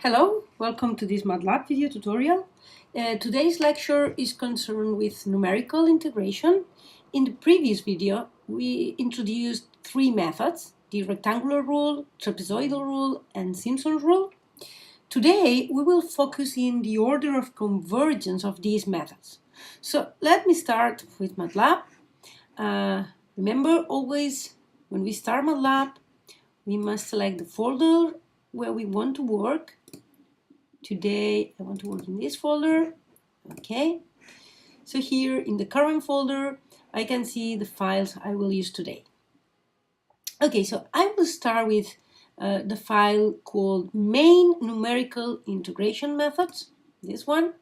Hello, welcome to this MATLAB video tutorial. Today's lecture is concerned with numerical integration. In the previous video, we introduced three methods: the rectangular rule, trapezoidal rule, and Simpson's rule. Today, we will focus in the order of convergence of these methods. So let me start with MATLAB. Remember, always when we start MATLAB, we must select the folder where we want to work. Today I want to work in this folder. Okay, so here in the current folder I can see the files I will use today. Okay, so I will start with the file called main numerical integration methods, this one.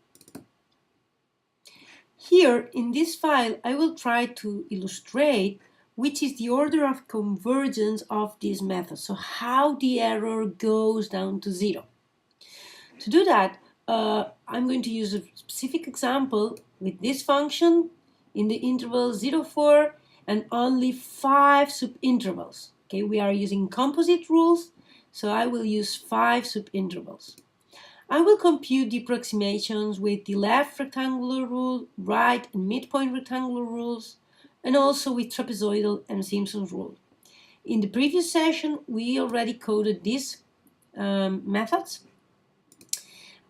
Here in this file I will try to illustrate which is the order of convergence of these methods, so how the error goes down to zero. To do that, I'm going to use a specific example with this function in the interval 0, 4 and only 5 subintervals. Okay, we are using composite rules, so I will use 5 subintervals. I will compute the approximations with the left rectangular rule, right and midpoint rectangular rules, and also with trapezoidal and Simpson's rule. In the previous session, we already coded these methods.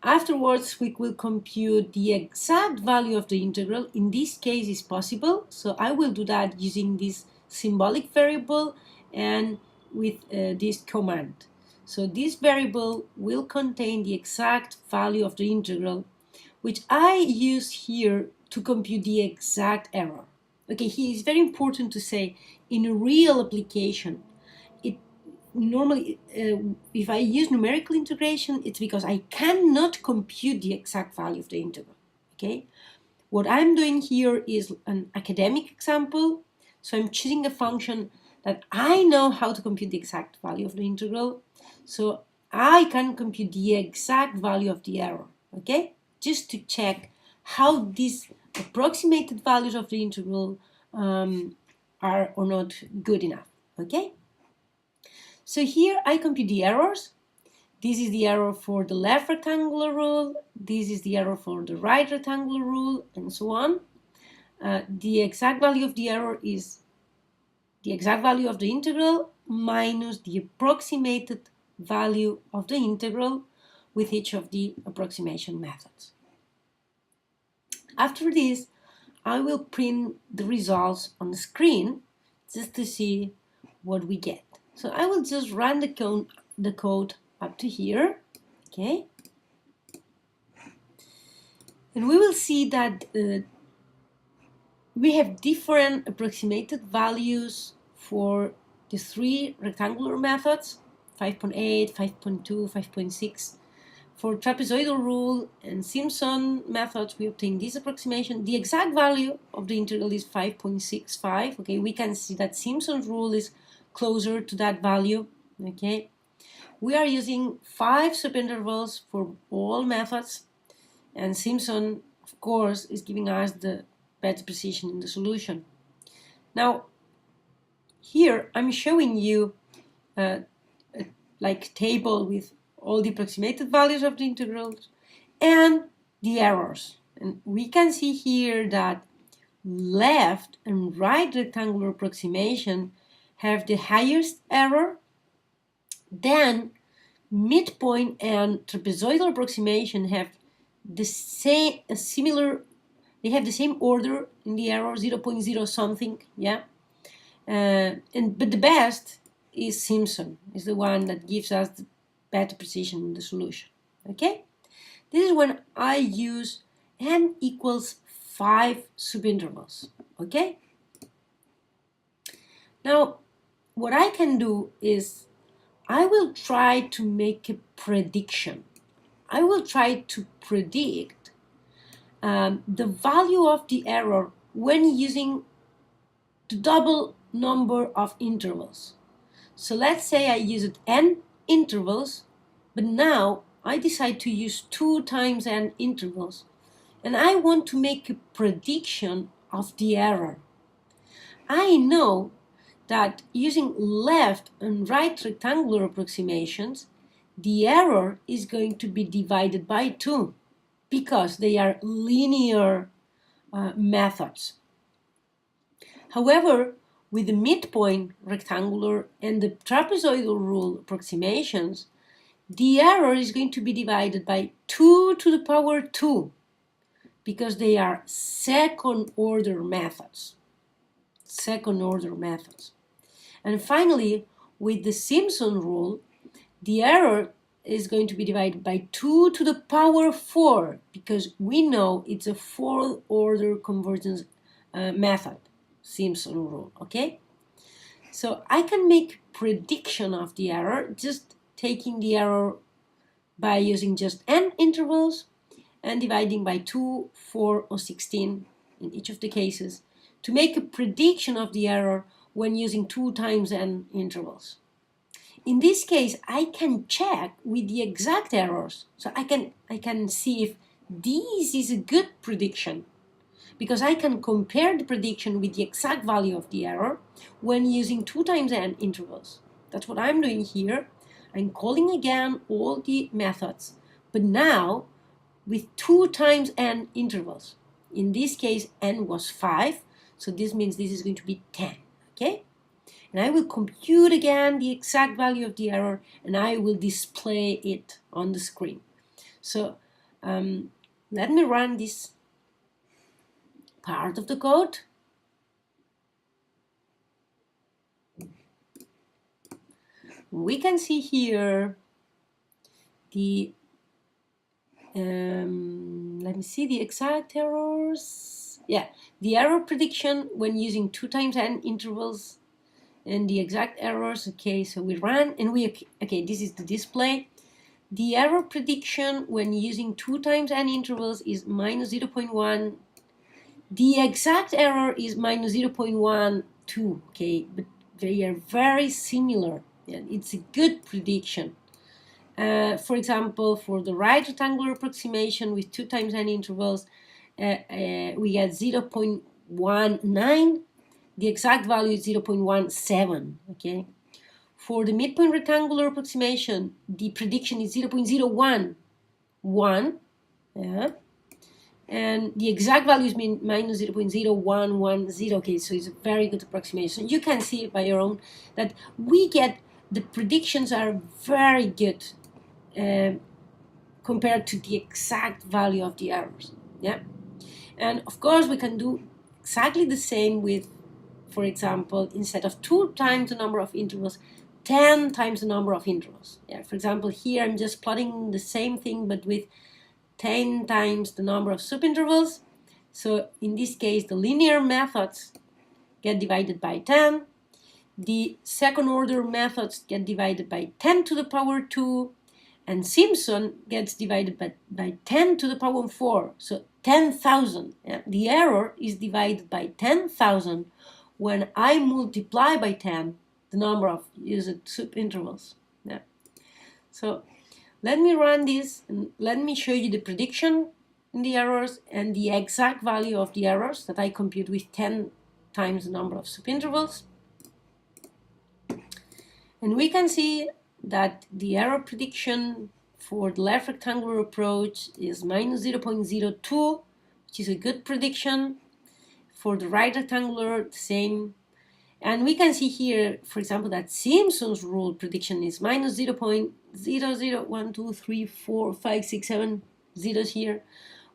Afterwards, we will compute the exact value of the integral. In this case, is possible, so I will do that using this symbolic variable and with this command. So this variable will contain the exact value of the integral, which I use here to compute the exact error. Okay, here is very important to say, in a real application, normally, if I use numerical integration, it's because I cannot compute the exact value of the integral. Okay, what I'm doing here is an academic example. So I'm choosing a function that I know how to compute the exact value of the integral. So I can compute the exact value of the error. Okay, just to check how these approximated values of the integral are or not good enough. Okay. So here I compute the errors. This is the error for the left rectangular rule, this is the error for the right rectangular rule, and so on. The exact value of the error is the exact value of the integral minus the approximated value of the integral with each of the approximation methods. After this, I will print the results on the screen just to see what we get. So I will just run the code up to here, okay? And we will see that we have different approximated values for the three rectangular methods, 5.8, 5.2, 5.6. For trapezoidal rule and Simpson methods, we obtain this approximation. The exact value of the integral is 5.65. Okay, we can see that Simpson's rule is closer to that value. Okay, we are using 5 subintervals for all methods, and Simpson, of course, is giving us the better precision in the solution. Now, here I'm showing you a table with all the approximated values of the integrals and the errors, and we can see here that left and right rectangular approximation have the highest error, then midpoint and trapezoidal approximation have the same they have the same order in the error, 0.0 something, yeah. But the best is Simpson, is the one that gives us the better precision in the solution. Okay, this is when I use n equals 5 subintervals. Okay, now what I can do is I will try to make a prediction. I will try to predict the value of the error when using the double number of intervals. So let's say I used n intervals, but now I decide to use 2 times n intervals, and I want to make a prediction of the error. I know that using left and right rectangular approximations, the error is going to be divided by 2 because they are linear methods. However, with the midpoint, rectangular, and the trapezoidal rule approximations, the error is going to be divided by 2 to the power 2 because they are second order methods. Second order methods. And finally, with the Simpson rule, the error is going to be divided by 2 to the power 4 because we know it's a fourth order convergence method, Simpson rule, okay? So I can make prediction of the error just taking the error by using just n intervals and dividing by 2, 4, or 16 in each of the cases to make a prediction of the error when using 2 times n intervals. In this case, I can check with the exact errors. So I can see if this is a good prediction because I can compare the prediction with the exact value of the error when using 2 times n intervals. That's what I'm doing here. I'm calling again all the methods, but now with 2 times n intervals. In this case, n was 5, so this means this is going to be 10, okay? And I will compute again the exact value of the error, and I will display it on the screen. So let me run this part of the code. We can see here the, let me see the exact errors. Yeah, the error prediction when using 2 times n intervals and the exact errors. Okay, so we run and okay, this is the display. The error prediction when using 2 times n intervals is minus 0.1. The exact error is minus 0.12, okay, but they are very similar. Yeah, it's a good prediction. For example, for the right rectangular approximation with 2 times n intervals, we get 0.19. The exact value is 0.17, okay? For the midpoint rectangular approximation, the prediction is 0.011, yeah? And the exact value is minus 0.0110, okay, so it's a very good approximation. You can see it by your own that we get, the predictions are very good compared to the exact value of the errors, yeah? And of course, we can do exactly the same with, for example, instead of 2 times the number of intervals, 10 times the number of intervals. Yeah, for example, here I'm just plotting the same thing, but with 10 times the number of subintervals. So in this case, the linear methods get divided by 10. The second order methods get divided by 10 to the power 2. And Simpson gets divided by 10 to the power 4. So 10,000. Yeah? The error is divided by 10,000 when I multiply by 10 the number of used subintervals. Yeah. So let me run this and let me show you the prediction in the errors and the exact value of the errors that I compute with 10 times the number of subintervals. And we can see that the error prediction for the left rectangular approach is minus 0.02, which is a good prediction. For the right rectangular, the same. And we can see here, for example, that Simpson's rule prediction is minus 0.00123456 zeros here,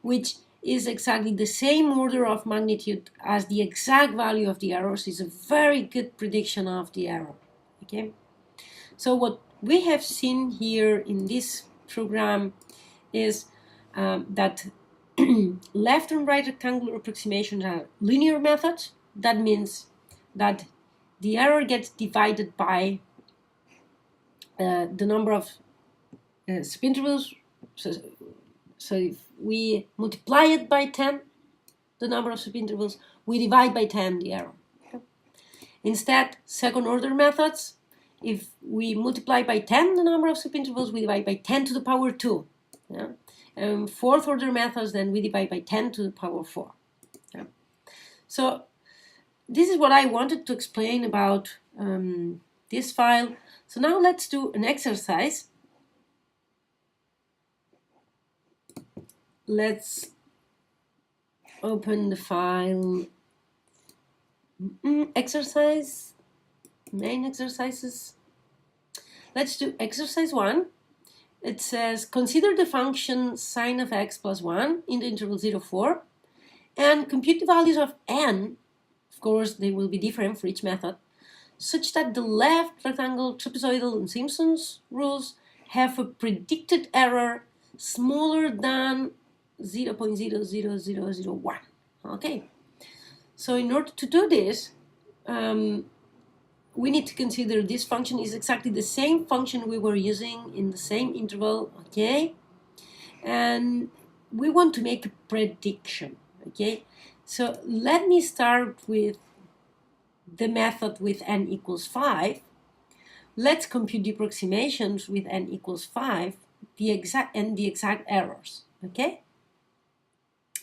which is exactly the same order of magnitude as the exact value of the errors. Is a very good prediction of the error. Okay. So what we have seen here in this program is that left and right rectangular approximations are linear methods. That means that the error gets divided by the number of subintervals. So if we multiply it by 10, the number of subintervals, we divide by 10 the error. Okay. Instead, second order methods, if we multiply by 10 the number of subintervals, we divide by 10 to the power 2. Yeah? Fourth order methods, then we divide by 10 to the power 4. Yeah? So this is what I wanted to explain about this file. So now let's do an exercise. let's open the file exercise, main exercises. Let's do exercise 1. It says consider the function sine of x plus 1 in the interval 0, 4 and compute the values of n. Of course, they will be different for each method, such that the left rectangle, trapezoidal, and Simpson's rules have a predicted error smaller than 0.00001. Okay, so in order to do this, we need to consider this function is exactly the same function we were using in the same interval, okay? And we want to make a prediction, okay? So let me start with the method with n equals 5. Let's compute the approximations with n equals 5, the exact errors, okay?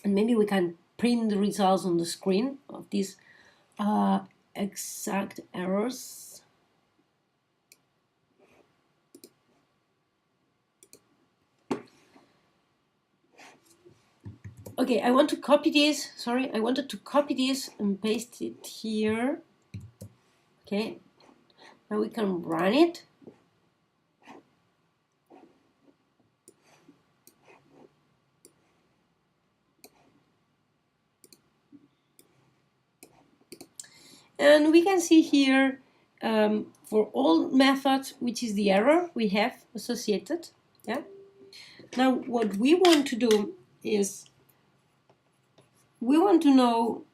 And maybe we can print the results on the screen of these exact errors. Okay, I want to copy this. Sorry, I wanted to copy this and paste it here. Okay, now we can run it. And we can see here for all methods, which is the error we have associated. Yeah. Now, what we want to do is we want to know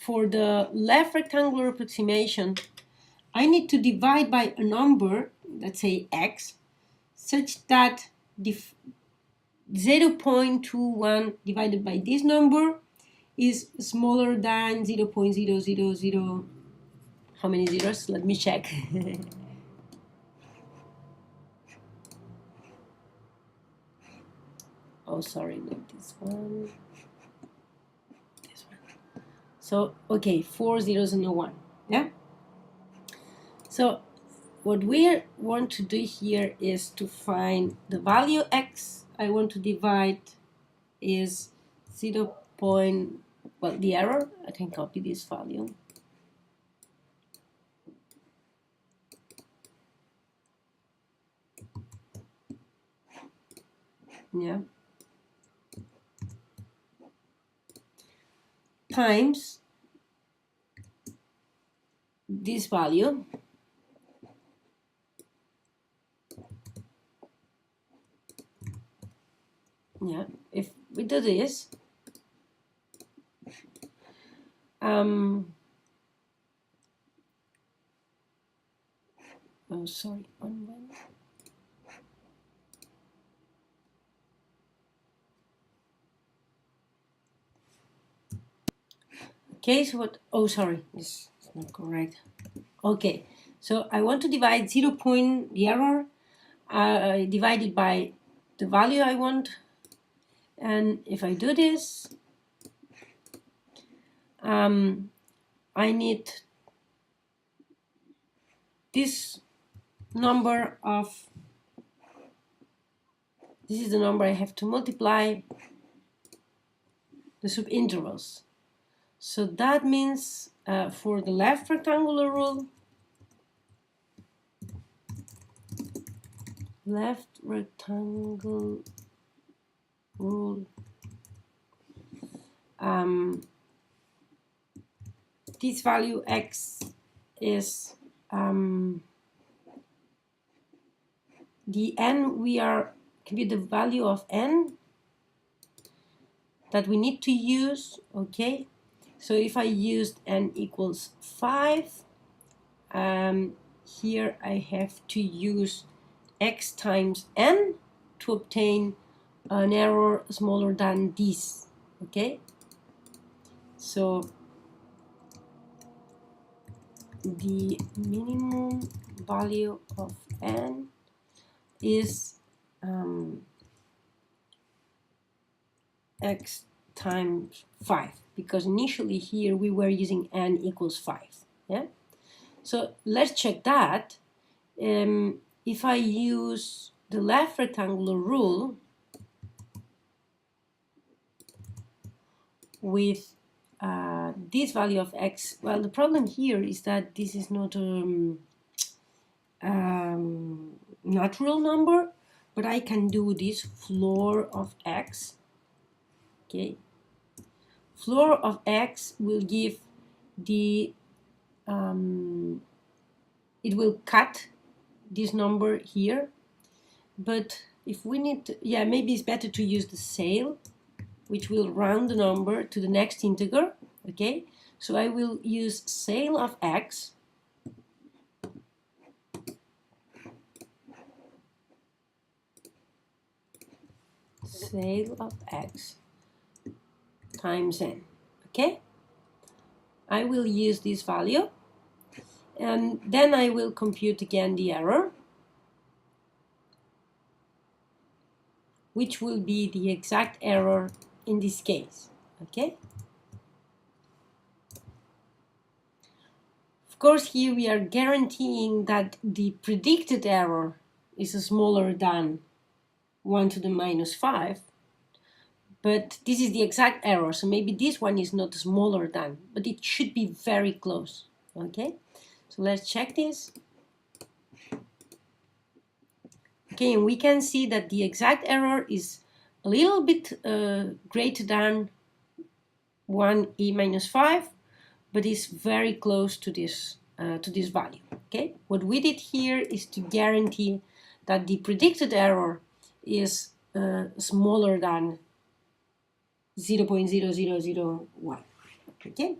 for the left rectangular approximation, I need to divide by a number, let's say x, such that the 0.21 divided by this number is smaller than 0.000. How many zeros? Let me check. Oh, sorry, not this one. This one. So, okay, 4 zeros and a 1. Yeah? So, what we want to do here is to find the value x I want to divide is 0. Well, the error, I can copy this value. Yeah. Times this value. Yeah, if we do this, oh, sorry, one moment. Okay, so what, oh, sorry, this is not correct. Okay, so I want to divide 0 point, the error, divided by the value I want. And if I do this, I need this number of, this is the number I have to multiply the subintervals. So that means for the left rectangular rule, this value x is the n we are compute the value of n that we need to use. Okay, so if I used n equals 5, here I have to use x times n to obtain an error smaller than this. Okay, so the minimum value of n is x times 5, because initially here we were using n equals 5. Yeah, so let's check that. If I use the left rectangular rule, with this value of x. Well, the problem here is that this is not a natural number, but I can do this floor of x. Okay, floor of x will give the it will cut this number here, but if we need to, yeah, maybe it's better to use the sale, which will round the number to the next integer. Okay, so I will use sale of x times n. Okay, I will use this value, and then I will compute again the error, which will be the exact error in this case. Okay, of course here we are guaranteeing that the predicted error is smaller than 1 to the minus 5, but this is the exact error, so maybe this one is not smaller than, but it should be very close. Okay, so let's check this. Okay, and we can see that the exact error is a little bit greater than 1e minus 5, but is very close to this value. Okay, what we did here is to guarantee that the predicted error is smaller than 0.0001. Okay,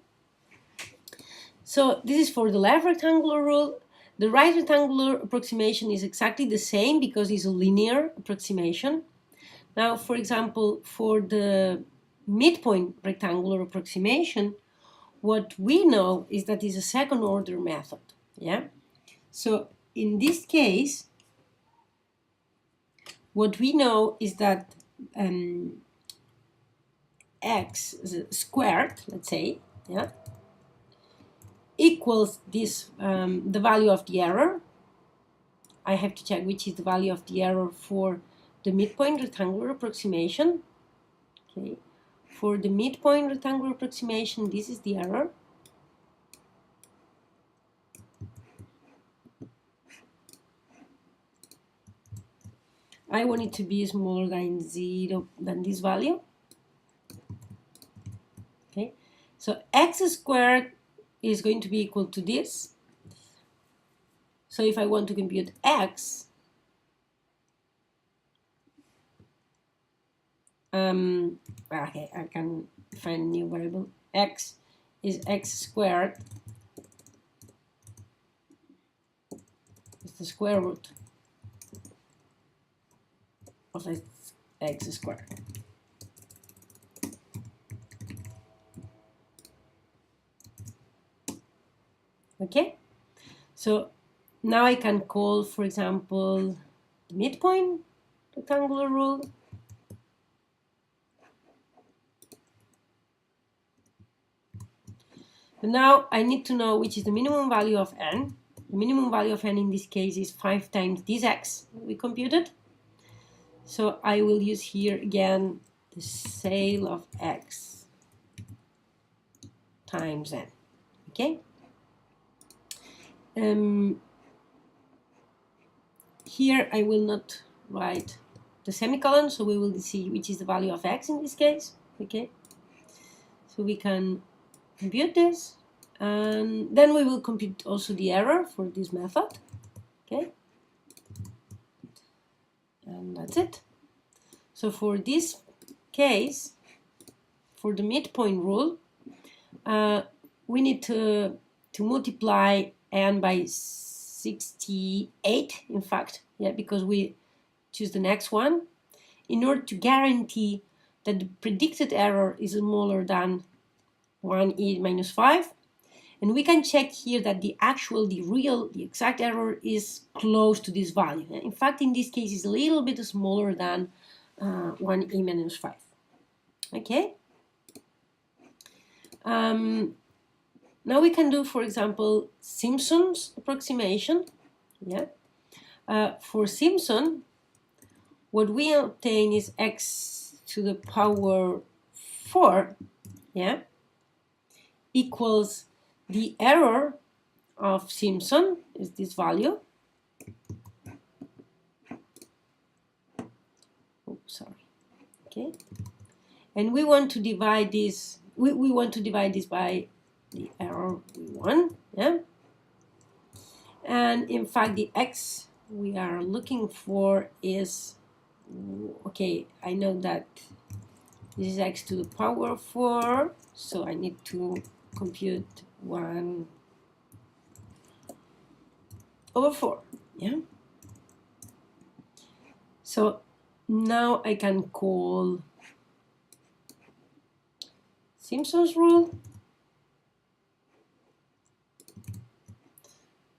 so this is for the left rectangular rule. The right rectangular approximation is exactly the same because it's a linear approximation. Now, for example, for the midpoint rectangular approximation, what we know is that it's a second order method. Yeah. So in this case, what we know is that x squared, let's say, yeah, equals this the value of the error. I have to check which is the value of the error for the midpoint rectangular approximation. Okay, for the midpoint rectangular approximation, this is the error. I want it to be smaller than 0 than this value. Okay, so x squared is going to be equal to this. So if I want to compute x, okay, I can find a new variable. X is x squared. It's the square root of x squared. Okay, so now I can call, for example, the midpoint rectangular rule. And now I need to know which is the minimum value of n. The minimum value of n in this case is 5 times this x we computed. So I will use here again the sale of x times n. Okay. Here I will not write the semicolon, so we will see which is the value of x in this case. Okay. So we can compute this, and then we will compute also the error for this method. Okay. And that's it. So for this case, for the midpoint rule, we need to multiply n by 68, in fact, yeah, because we choose the next one, in order to guarantee that the predicted error is smaller than 1e minus 5. And we can check here that the exact error is close to this value. In fact, in this case, it's a little bit smaller than 1e minus 5. Okay. Now we can do, for example, Simpson's approximation. Yeah. For Simpson, what we obtain is x to the power 4. yeah, equals the error of Simpson, is this value. Oh, sorry. Okay. And we want to divide this, we want to divide this by the error we want, yeah? And in fact, the x we are looking for is, okay, I know that this is x to the power 4, so I need to compute 1 over 4, yeah? So now I can call Simpson's rule,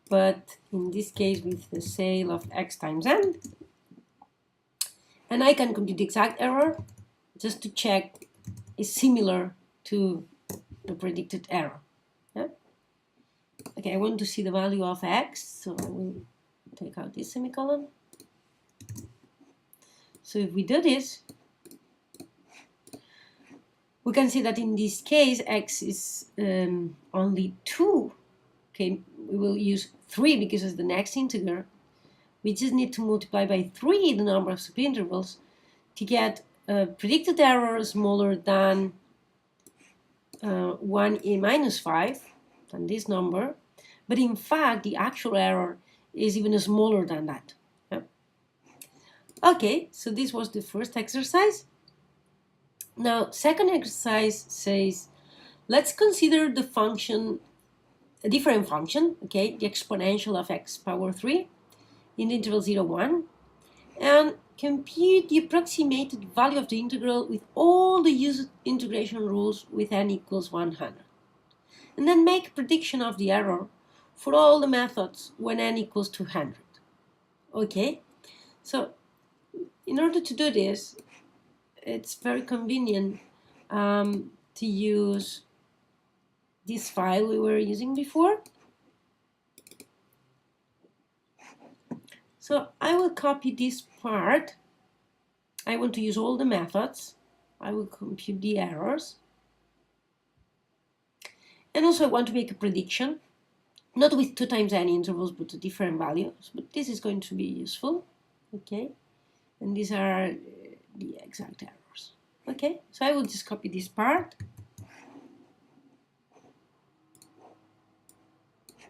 but in this case with the sale of x times n. And I can compute the exact error just to check is similar to the predicted error. Yeah? Okay, I want to see the value of x, so I will take out this semicolon. So if we do this, we can see that in this case x is only 2. Okay, we will use 3 because it's the next integer. We just need to multiply by 3 the number of subintervals to get a predicted error smaller than 1 minus 5, than this number. But in fact, the actual error is even smaller than that. Yeah? Okay, so this was the first exercise. Now, second exercise says, let's consider the function, a different function, okay, the exponential of x power 3 in the interval 0, 1, and compute the approximated value of the integral with all the used integration rules with n equals 100. And then make a prediction of the error for all the methods when n equals 200. Okay, so in order to do this, it's very convenient to use this file we were using before. So I will copy this part. I want to use all the methods. I will compute the errors. And also I want to make a prediction, not with 2 times n intervals, but with different values. But this is going to be useful. Okay, and these are the exact errors. Okay, so I will just copy this part.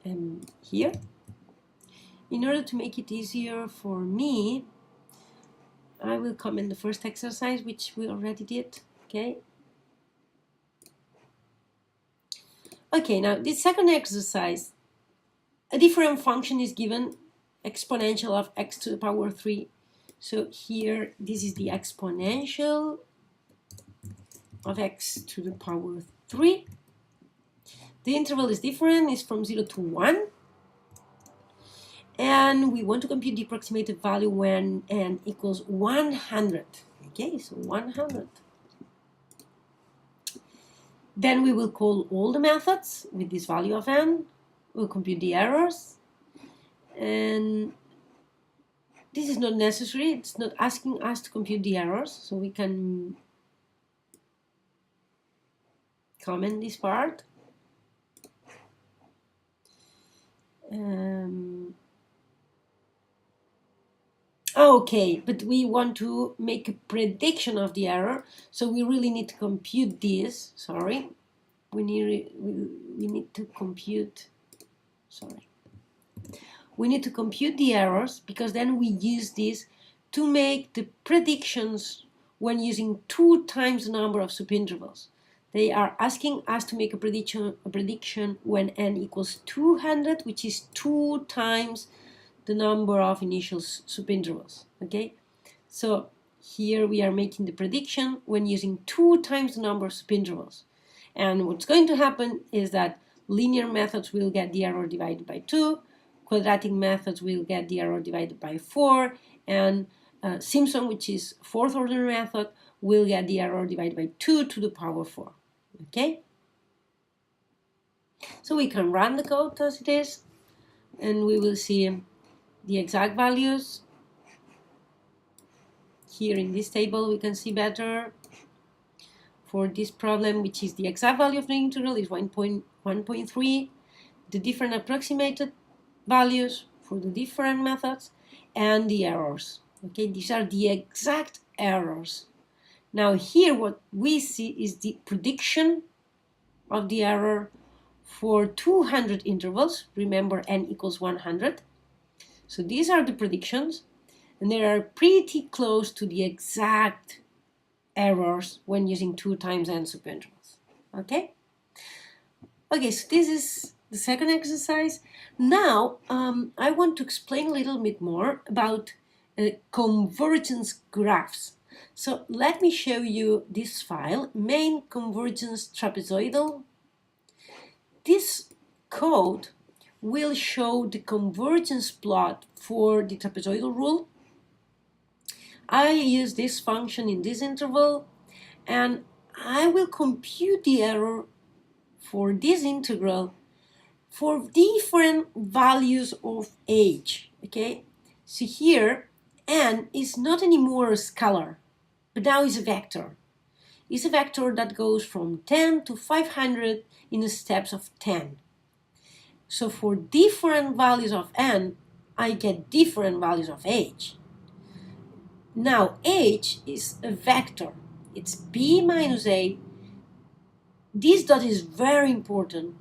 And here, in order to make it easier for me, I will comment the first exercise, which we already did. Okay. Okay, now this second exercise, a different function is given, exponential of x to the power 3. So here, this is the exponential of x to the power 3. The interval is different, it's from 0 to 1. And we want to compute the approximated value when n equals 100. Okay, so 100. Then we will call all the methods with this value of n. We'll compute the errors. And this is not necessary. It's not asking us to compute the errors. So we can comment this part. Okay, but we want to make a prediction of the error, so we really need to compute this. Sorry, we need to compute. Sorry, we need to compute the errors because then we use this to make the predictions when using 2 times the number of subintervals. They are asking us to make a prediction when n equals 200, which is 2 times the number of initial subintervals. Okay, so here we are making the prediction when using 2 times the number of subintervals. And what's going to happen is that linear methods will get the error divided by 2, quadratic methods will get the error divided by 4, and Simpson, which is 4th order method, will get the error divided by 2 to the power 4. Okay, so we can run the code as it is, and we will see the exact values. Here in this table we can see better. for this problem, which is the exact value of the integral is 1.3, the different approximated values for the different methods, and the errors. Okay, these are the exact errors. Now here what we see is the prediction of the error for 200 intervals. Remember, n equals 100. So these are the predictions, and they are pretty close to the exact errors when using 2 times n subintervals. Okay? Okay, so this is the second exercise. Now, I want to explain a little bit more about convergence graphs. So let me show you this file, main convergence trapezoidal. This code will show the convergence plot for the trapezoidal rule. I use this function in this interval, and I will compute the error for this integral for different values of h. Okay, so here n is not anymore a scalar, but now is a vector. It's a vector that goes from 10 to 500 in the steps of 10. So for different values of n, I get different values of h. Now h is a vector. It's b minus a. This dot is very important.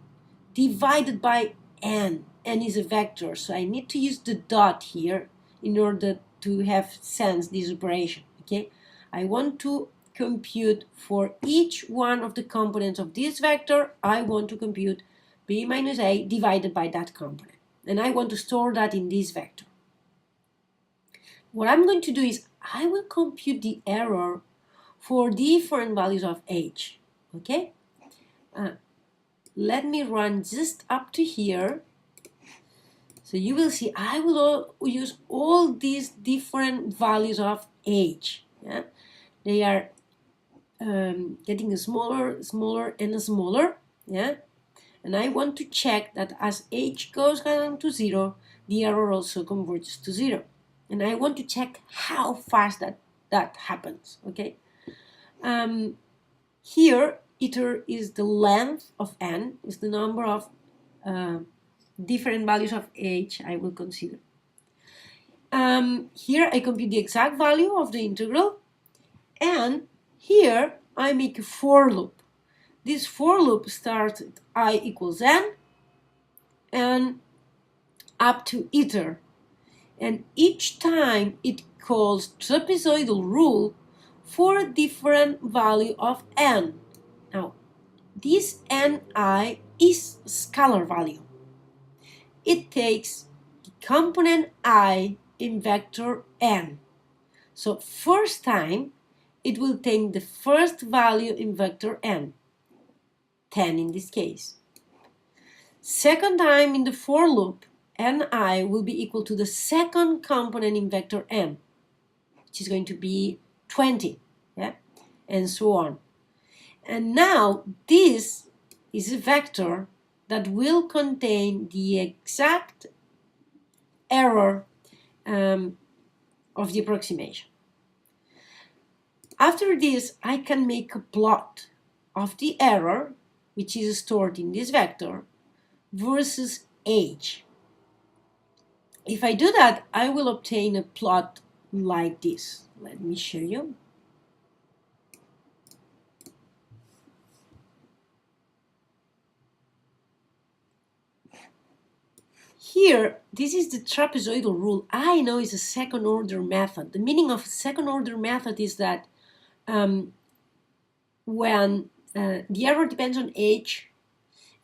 Divided by n. N is a vector, so I need to use the dot here in order to have sense this operation. Okay, I want to compute for each one of the components of this vector. I want to compute b minus a divided by that component, and I want to store that in this vector. What I'm going to do is I will compute the error for different values of h. Okay, let me run just up to here. So you will see I will use all these different values of h. Yeah? They are getting smaller, smaller, and smaller. Yeah? And I want to check that as h goes down to 0, the error also converges to 0. And I want to check how fast that happens. Okay. Here, iter is the length of n, is the number of different values of h I will consider. Here I compute the exact value of the integral, and here I make a for loop. This for loop starts at I equals n and up to iter. And each time it calls trapezoidal rule for a different value of n. Now, this ni is a scalar value. It takes the component I in vector n. So first time, it will take the first value in vector n, 10 in this case. Second time in the for loop, ni will be equal to the second component in vector n, which is going to be 20, yeah? And so on. And now this is a vector that will contain the exact error of the approximation. After this, I can make a plot of the error, which is stored in this vector, versus h. If I do that, I will obtain a plot like this. Let me show you. Here, this is the trapezoidal rule. I know it's a second order method. The meaning of a second order method is that when the error depends on h,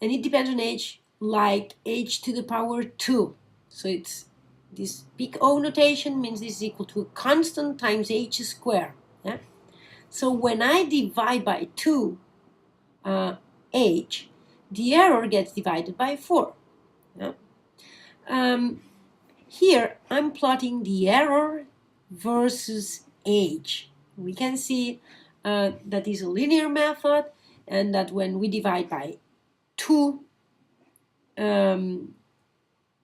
and it depends on h like h to the power 2. So it's this big O notation means this is equal to a constant times h squared. Yeah? So when I divide by 2 h, the error gets divided by 4. Yeah? Here I'm plotting the error versus h. We can see that is a linear method, and that when we divide by 2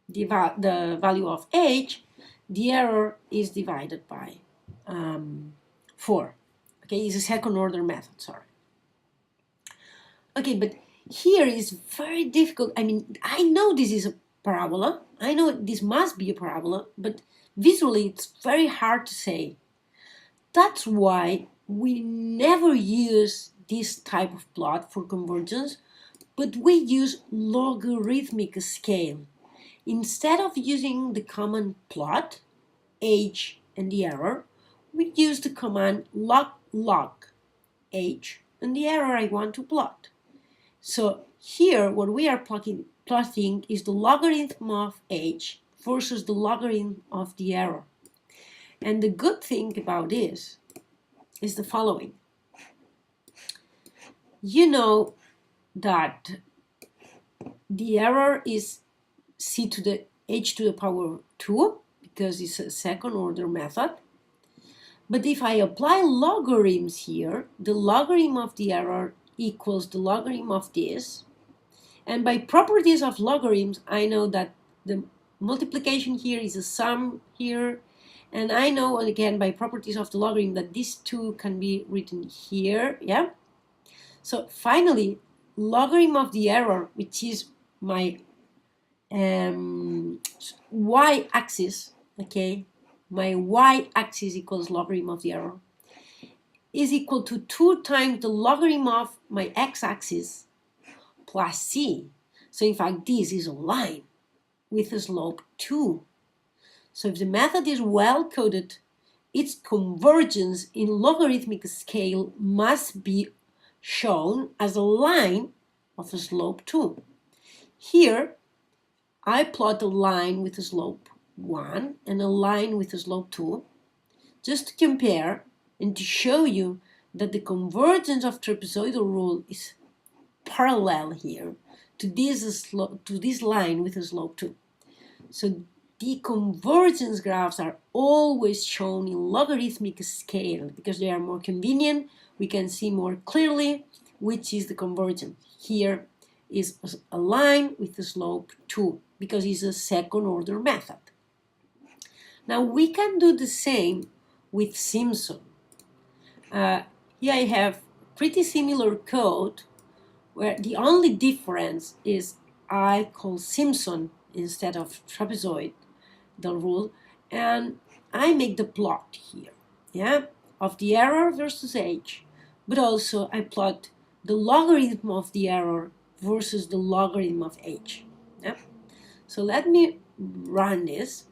the value of h, the error is divided by 4. Okay, it's a second order method, sorry. Okay, but here is very difficult. I mean, I know this is a parabola. I know this must be a parabola, but visually it's very hard to say. That's why we never use this type of plot for convergence, but we use logarithmic scale. Instead of using the common plot, h and the error, we use the command log h and the error I want to plot. So here what we are plotting is the logarithm of h versus the logarithm of the error. And the good thing about this is the following. You know that the error is c to the h to the power 2 because it's a second order method. But if I apply logarithms here, the logarithm of the error equals the logarithm of this. And by properties of logarithms, I know that the multiplication here is a sum here. And I know, again, by properties of the logarithm that these two can be written here, yeah? So finally, logarithm of the error, which is my y-axis, okay? My y-axis equals logarithm of the error, is equal to 2 times the logarithm of my x-axis plus c. So in fact, this is a line with a slope 2. So if the method is well coded, its convergence in logarithmic scale must be shown as a line of a slope 2. Here, I plot a line with a slope 1 and a line with a slope 2, just to compare and to show you that the convergence of trapezoidal rule is parallel here to this line with a slope 2. So the convergence graphs are always shown in logarithmic scale because they are more convenient. We can see more clearly which is the convergence. Here is a line with a slope 2 because it's a second order method. Now we can do the same with Simpson. Here I have pretty similar code where the only difference is I call Simpson instead of trapezoid, the rule, and I make the plot here, yeah, of the error versus h, but also I plot the logarithm of the error versus the logarithm of h. Yeah? So let me run this.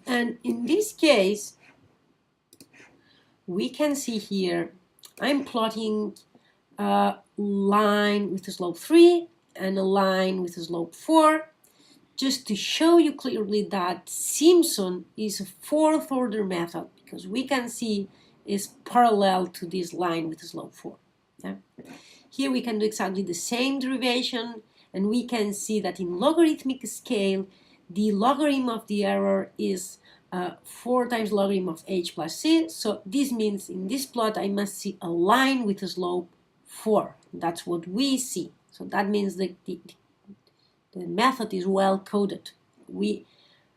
And in this case, we can see here, I'm plotting a line with a slope 3 and a line with a slope 4, just to show you clearly that Simpson is a fourth order method because we can see is parallel to this line with a slope 4. Yeah? Here we can do exactly the same derivation, and we can see that in logarithmic scale, the logarithm of the error is 4 times logarithm of h plus c. So this means in this plot I must see a line with a slope 4. That's what we see. So that means that the method is well coded. We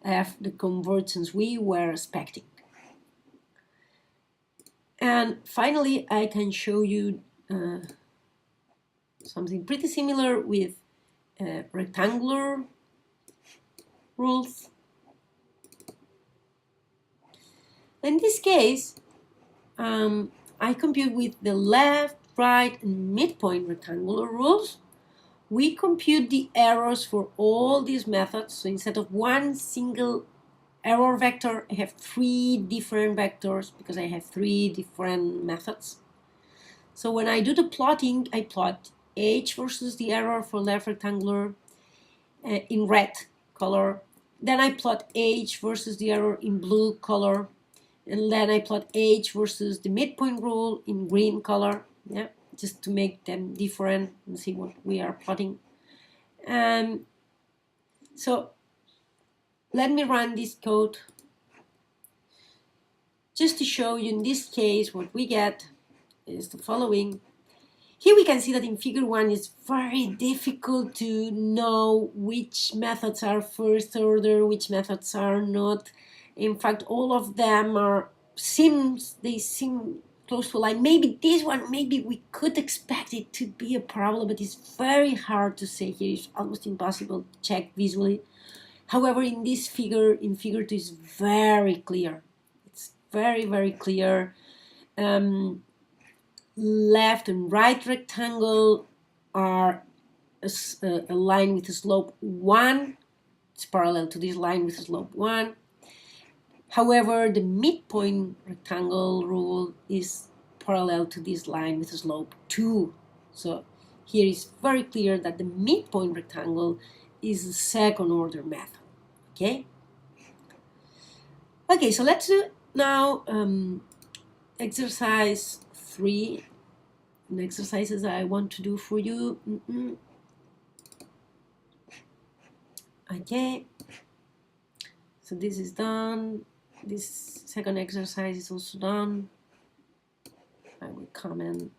have the convergence we were expecting. And finally, I can show you something pretty similar with rectangular rules. In this case, I compute with the left, right, and midpoint rectangular rules. We compute the errors for all these methods. So instead of one single error vector, I have 3 different vectors because I have 3 different methods. So when I do the plotting, I plot h versus the error for left rectangular in red color. Then I plot h versus the error in blue color. And then I plot h versus the midpoint rule in green color. Yeah, just to make them different and see what we are plotting. So let me run this code just to show you in this case what we get is the following. Here we can see that in figure 1 it's very difficult to know which methods are first order, which methods are not. In fact, all of them are they seem close to a line. Maybe this one, maybe we could expect it to be a parabola, but it's very hard to say here. It's almost impossible to check visually. However, in this figure, in figure 2, is very clear. It's very, very clear. Left and right rectangle are a line with a slope 1. It's parallel to this line with a slope 1. However, the midpoint rectangle rule is parallel to this line with a slope 2. So here is very clear that the midpoint rectangle is the second order method. Okay? Okay, so let's do now exercise 3. The exercises I want to do for you. Okay, so this is done. This second exercise is also done. I will comment.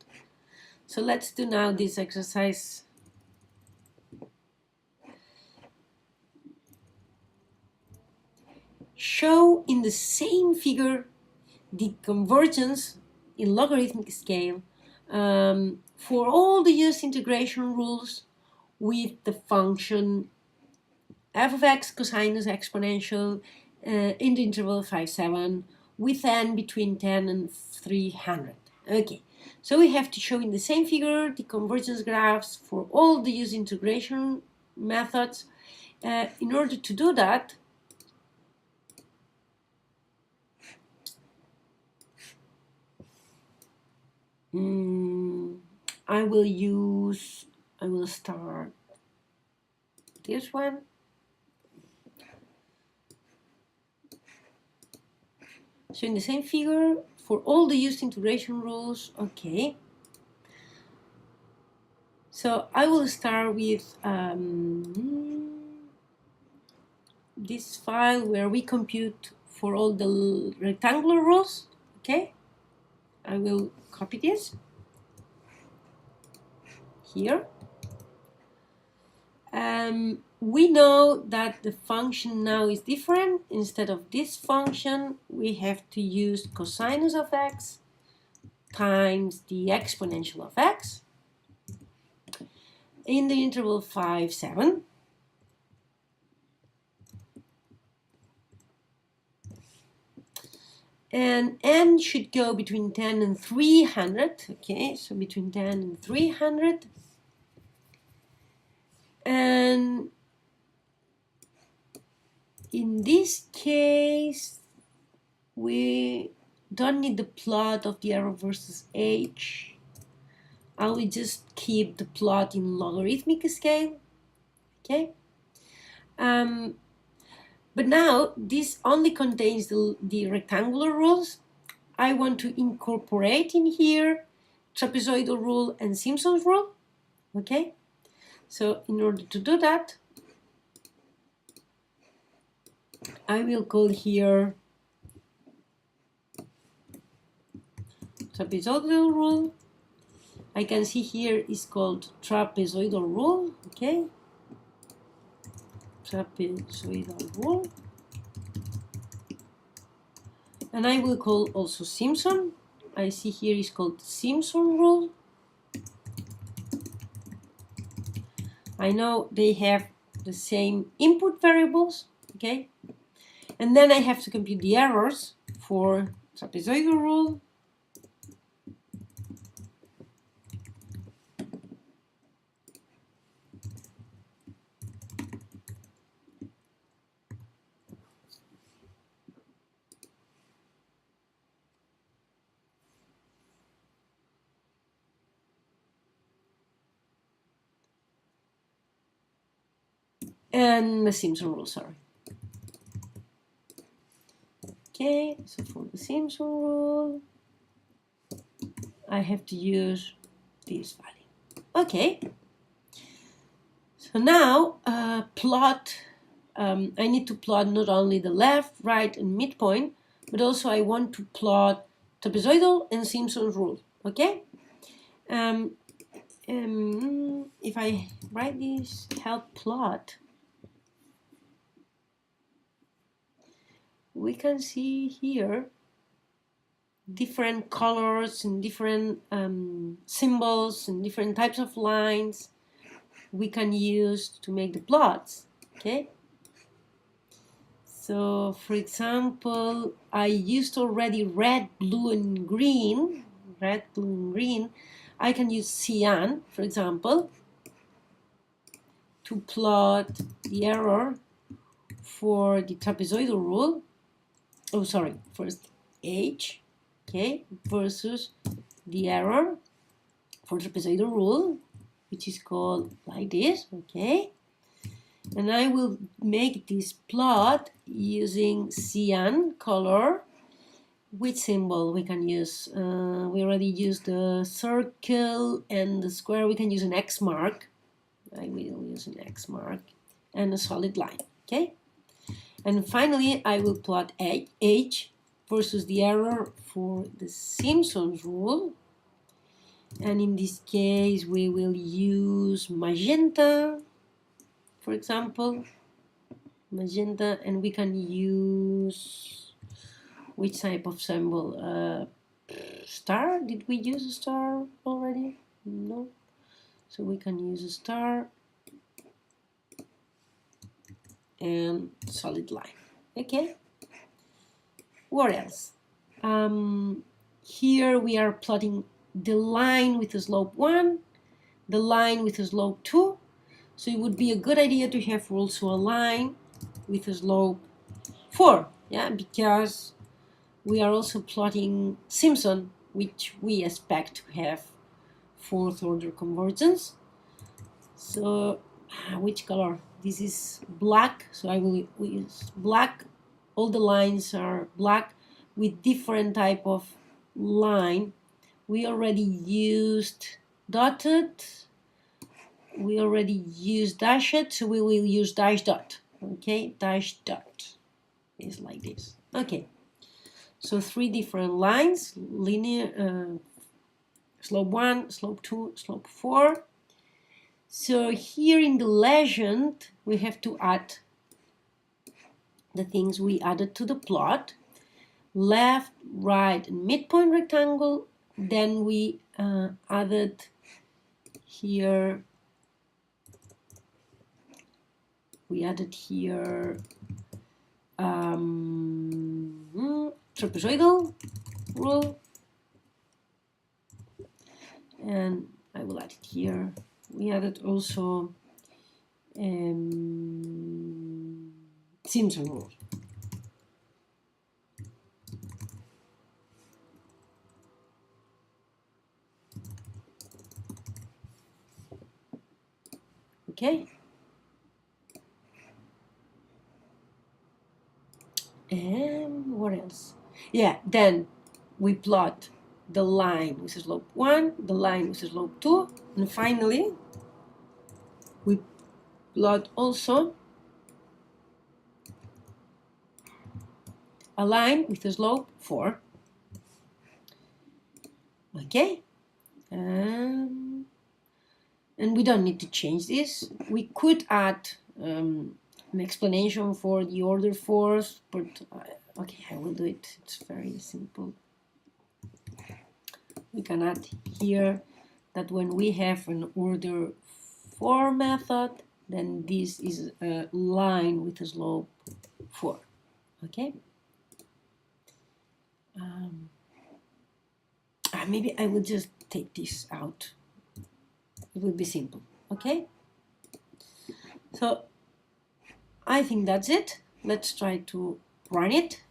So let's do now this exercise. Show in the same figure the convergence in logarithmic scale for all the used integration rules with the function f of x cosinus exponential in the interval 5, 7 with n between 10 and 300. Okay, so we have to show in the same figure the convergence graphs for all the used integration methods. In order to do that, I will start this one. So in the same figure, for all the used integration rules, okay. So I will start with this file where we compute for all the rectangular rules, okay. I will copy this here. We know that the function now is different. Instead of this function, we have to use cosinus of x times the exponential of x in the interval 5, 7. And n should go between 10 and 300. Okay, so between 10 and 300. And in this case, we don't need the plot of the error versus h. I will just keep the plot in logarithmic scale. Okay. But now this only contains the rectangular rules. I want to incorporate in here trapezoidal rule and Simpson's rule. Okay. So in order to do that, I will call here trapezoidal rule. I can see here is called trapezoidal rule. Okay. Trapezoidal rule. And I will call also Simpson. I see here is called Simpson rule. I know they have the same input variables, okay? And then I have to compute the errors for trapezoidal rule. And the Simpson rule, sorry. Okay, so for the Simpson rule, I have to use this value. Okay, so now plot, I need to plot not only the left, right, and midpoint, but also I want to plot trapezoidal and Simpson's rule, okay? If I write this help plot, we can see here different colors and different symbols and different types of lines we can use to make the plots. Okay. So, for example, I used already red, blue, and green. Red, blue, and green. I can use cyan, for example, to plot the error for the trapezoidal rule. Oh, sorry, first H, okay, versus the error for trapezoidal rule, which is called like this, okay. And I will make this plot using cyan color. Which symbol we can use? We already used the circle and the square. We can use an X mark. I will use an X mark and a solid line, okay? And finally, I will plot H versus the error for the Simpson's rule. And in this case, we will use magenta, for example, magenta, and we can use which type of symbol? Star? Did we use a star already? No. So we can use a star and solid line. Okay. What else? Here we are plotting the line with a slope 1, the line with a slope 2. So it would be a good idea to have also a line with a slope 4, yeah, because we are also plotting Simpson, which we expect to have fourth order convergence. So which color? This is black, so I will use black. All the lines are black with different type of line. We already used dotted, we already used dashed, so we will use dash dot. Okay, dash dot is like this. Okay, so 3 different lines, linear, slope 1, slope 2, slope 4. So here in the legend we have to add the things we added to the plot: left, right, and midpoint rectangle. Then we added here, trapezoidal rule, and I will add it here. We added also Simpson rule. Okay. And what else? Yeah, then we plot the line with slope 1, the line with slope 2, and finally we plot also a line with a slope 4. Okay, and we don't need to change this. We could add an explanation for the order force, but okay, I will do it. It's very simple. We can add here that when we have an order 4 method, then this is a line with a slope 4. Okay. Maybe I will just take this out. It will be simple. Okay. So I think that's it. Let's try to run it.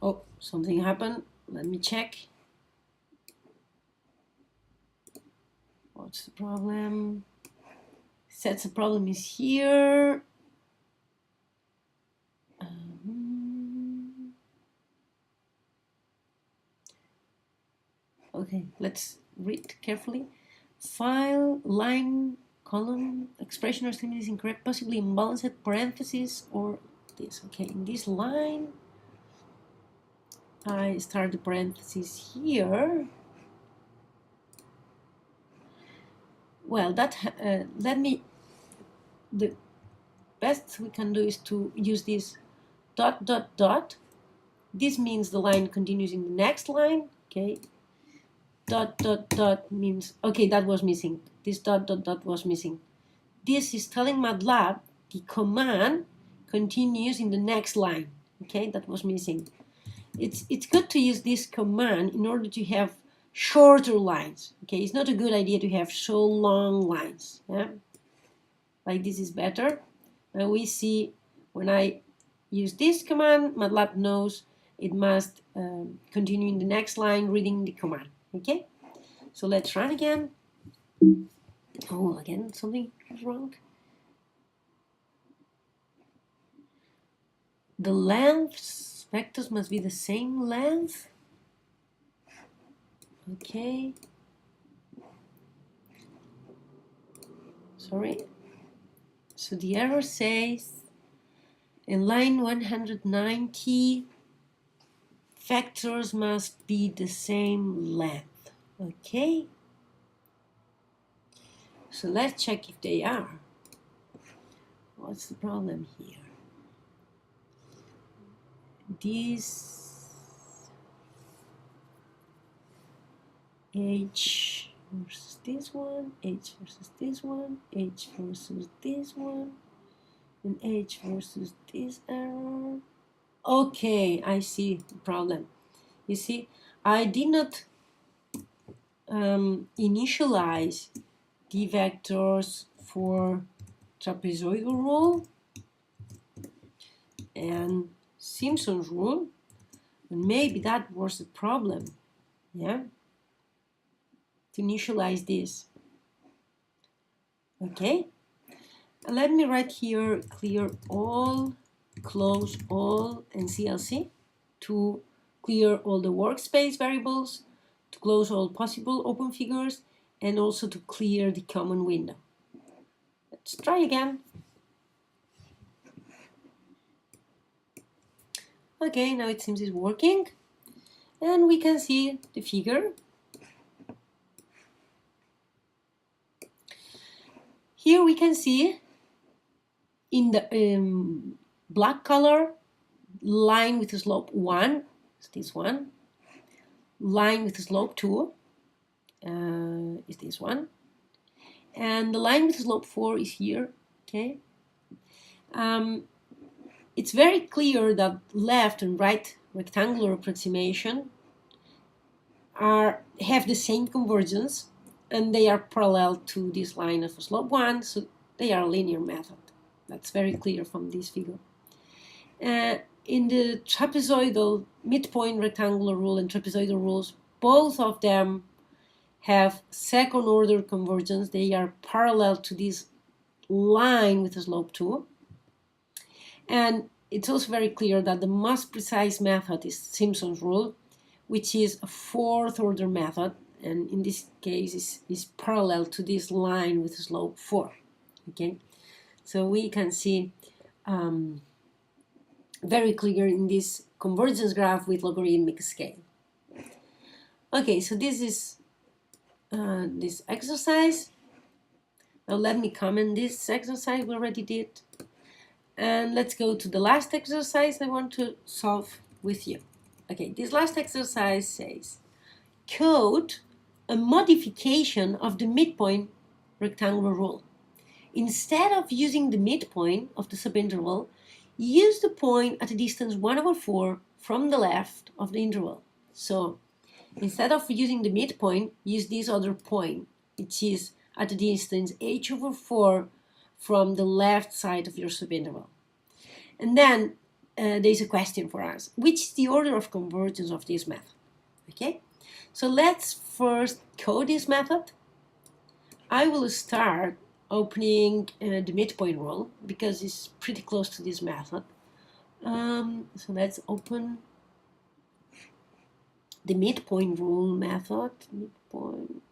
Oh, something happened. Let me check. What's the problem? Says the problem is here. Okay, let's read carefully. File, line, column, expression or statement is incorrect, possibly imbalanced, parentheses, or this. Okay, in this line, I start the parentheses here. Well, that the best we can do is to use this dot dot dot, This means the line continues in the next line. Okay, dot dot dot means, okay, that was missing. This dot dot dot was missing. This is telling MATLAB the command continues in the next line. Okay, that was missing. It's good to use this command in order to have shorter lines. Okay, it's not a good idea to have so long lines. Yeah, like this is better. And we see when I use this command, MATLAB knows it must continue in the next line reading the command. Okay, so let's run again. Oh, again, something is wrong. The lengths, vectors must be the same length. Okay. Sorry. So the error says in line 190, vectors must be the same length. Okay. So let's check if they are. What's the problem here? This H versus this one, H versus this one, H versus this one, and H versus this error. Okay, I see the problem. You see, I did not initialize the vectors for trapezoidal rule and Simpson's rule, and maybe that was the problem. Yeah, to initialize this. Okay, let me write here clear all, close all, and CLC to clear all the workspace variables, to close all possible open figures, and also to clear the common window. Let's try again. Okay, now it seems it's working, and we can see the figure. Here we can see in the black color, line with a slope 1, is this one. Line with a slope 2 is this one. And the line with a slope 4 is here. Okay. It's very clear that left and right rectangular approximation have the same convergence, and they are parallel to this line of a slope 1, so they are a linear method. That's very clear from this figure. In the trapezoidal midpoint rectangular rule and trapezoidal rules, both of them have second order convergence. They are parallel to this line with a slope 2. And it's also very clear that the most precise method is Simpson's rule, which is a fourth order method, and in this case is parallel to this line with a slope 4. Okay, so we can see very clear in this convergence graph with logarithmic scale. Okay, so this is this exercise. Now let me comment this exercise we already did. And let's go to the last exercise I want to solve with you. Okay, this last exercise says, code a modification of the midpoint rectangular rule. Instead of using the midpoint of the subinterval, use the point at a distance 1/4 from the left of the interval. So instead of using the midpoint, use this other point, which is at a distance h/4 from the left side of your subinterval. And then there's a question for us. Which is the order of convergence of this method? Okay, so let's first code this method. I will start opening the midpoint rule because it's pretty close to this method. So let's open the midpoint rule method. Midpoint.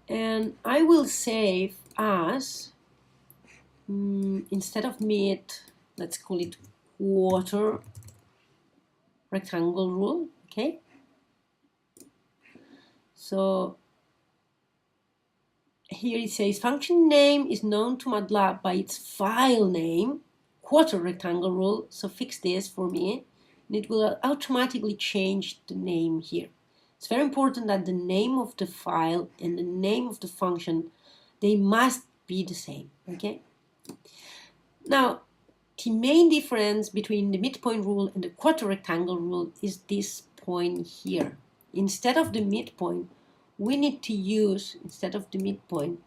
And I will save as, instead of mid, let's call it quarter rectangle rule. Okay. So here it says function name is known to MATLAB by its file name, quarter rectangle rule, so fix this for me, and it will automatically change the name here. It's very important that the name of the file and the name of the function, they must be the same, okay? Now, the main difference between the midpoint rule and the quarter rectangle rule is this point here. Instead of the midpoint, we need to use, instead of the midpoint,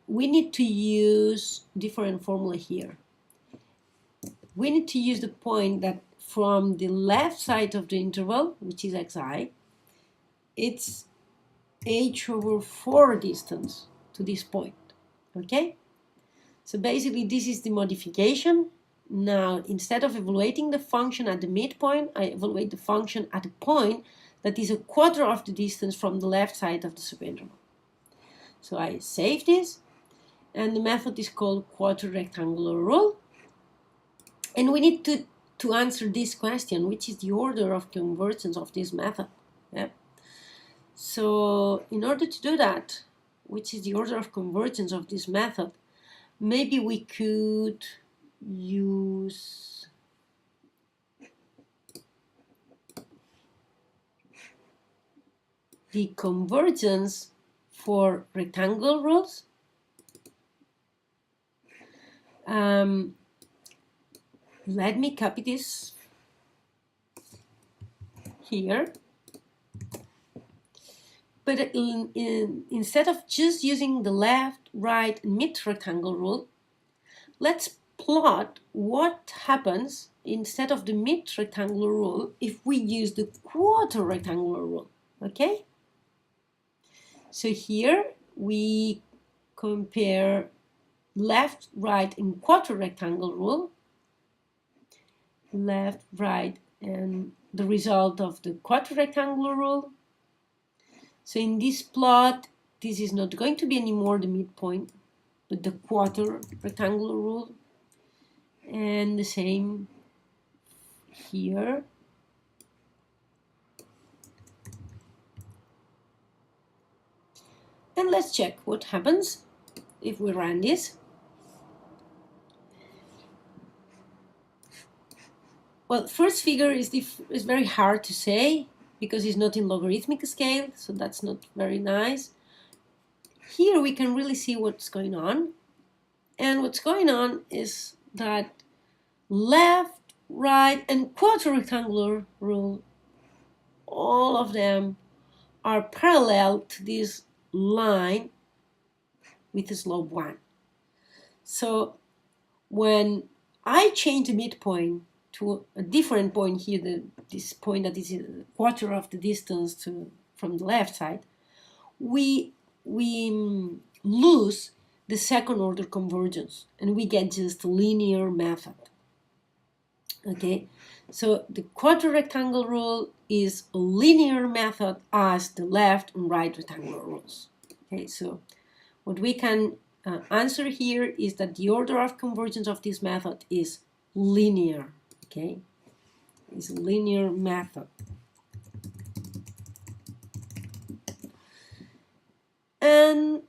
we need to use different formula here. We need to use the point that from the left side of the interval, which is xi, it's h/4 distance to this point, okay? So basically this is the modification. Now, instead of evaluating the function at the midpoint, I evaluate the function at a point that is a quarter of the distance from the left side of the subinterval. So I save this, and the method is called quarter rectangular rule. And we need to answer this question, which is the order of convergence of this method. Yeah? So in order to do that, which is the order of convergence of this method, maybe we could use the convergence for rectangle rules. Let me copy this here. But instead of just using the left, right, and mid rectangle rule, let's plot what happens instead of the mid rectangular rule if we use the quarter rectangular rule, okay? So here we compare left, right, and quarter rectangle rule, left, right, and the result of the quarter rectangular rule. So in this plot, this is not going to be anymore the midpoint, but the quarter rectangular rule. And the same here. And let's check what happens if we run this. Well, first figure is very hard to say because it's not in logarithmic scale, so that's not very nice. Here we can really see what's going on. And what's going on is that left, right, and quarter rectangular rule, all of them are parallel to this line with a slope 1. So when I change the midpoint to a different point here, this point that is a quarter of the distance from the left side, we lose the second order convergence and we get just a linear method. Okay, so the quarter rectangle rule is a linear method as the left and right rectangular rules. Okay, so what we can answer here is that the order of convergence of this method is linear. Okay, it's a linear method. And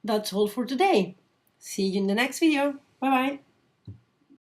that's all for today. See you in the next video. Bye bye.